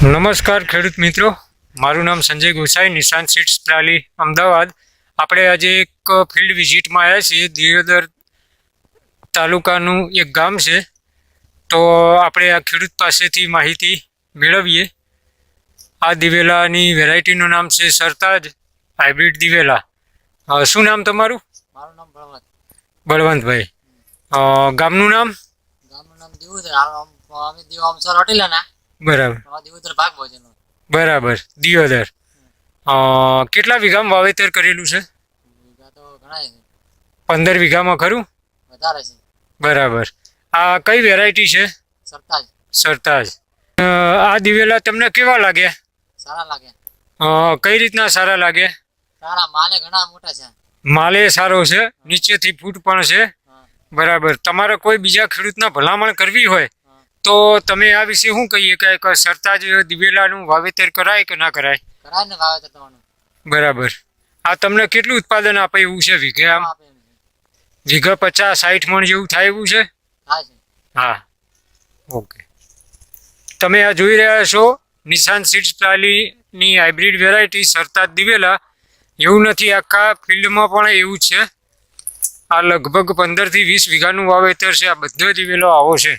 નમસ્કાર ખેડૂત મિત્રો, મારું નામ સંજય ગોસાઈ, નિશાંત સીડ્સ પ્રાલી, અમદાવાદ. આપણે આજે એક ફિલ્ડ વિઝિટમાં આવ્યા છીએ. દિયોદર તાલુકાનું એક ગામ છે, તો આપણે આ ખેડૂત પાસેથી માહિતી મેળવીએ. આ દિવેલાની વેરાયટીનું નામ છે સરતાજ હાઇબ્રિડ દિવેલા. શું નામ તમારું? મારું નામ બળવંત. બળવંતભાઈ. ગામનું નામ? ગામનું નામ દિયોદર. અમે દિવામસર હોટેલના. બરાબર. દિયોદર ભાગ ભોજન. બરાબર, દિયોદર. કેટલા વીઘામાં વાવેતર કરેલું છે? વીઘા તો ઘણા છે. 15 વીઘામાં ખરું? વધારે છે. બરાબર. આ કઈ વેરાયટી છે? સરતાજ. સરતાજ. આ દિવેલા તમને કેવા લાગ્યા? સારા લાગે. કઈ રીતના સારા લાગે? સારા, માલે ઘણા મોટા છે. માલે સારો છે, નીચેથી ફૂટ પણ છે. બરાબર. તમારે કોઈ બીજા ખેડૂતના ભલામણ કરવી હોય તો તમે આ વિશે શું કહીએ કે સરતાજ દિવેલાનું વાવેતર કરાય કે ના કરાય? કરાય ને વાવેતર કરવાનું. બરાબર. આ તમને કેટલું ઉત્પાદન આપે એવું છે વીઘે? આમ વીઘા 50-60 મણ જેવું થાય એવું છે? હા. ઓકે. તમે આ જોઈ રહ્યા છો નિશાંત સીડ્સ પ્રાલીની હાઇબ્રિડ વેરાયટી સરતાજ દિવેલા. એવું નથી, આખા ફિલ્ડમાં પણ એવું છે. આ લગભગ 15 થી 20 વીઘાનું વાવેતર છે. આ બધો દિવેલો આવો છે.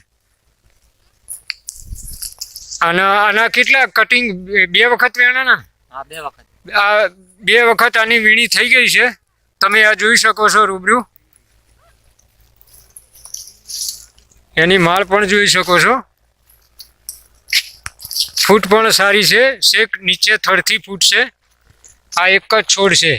આના કેટલા કટિંગ? 2 વખત વેણાના? હા, 2 વખત. આ 2 વખત આની વીણી થઈ ગઈ છે. તમે આ જોઈ શકો છો રૂબરૂ. એની માળ પણ જોઈ શકો છો. ફૂટ પણ સારી છે, શેક નીચે થડથી ફૂટ છે. આ એક જ છોડ છે.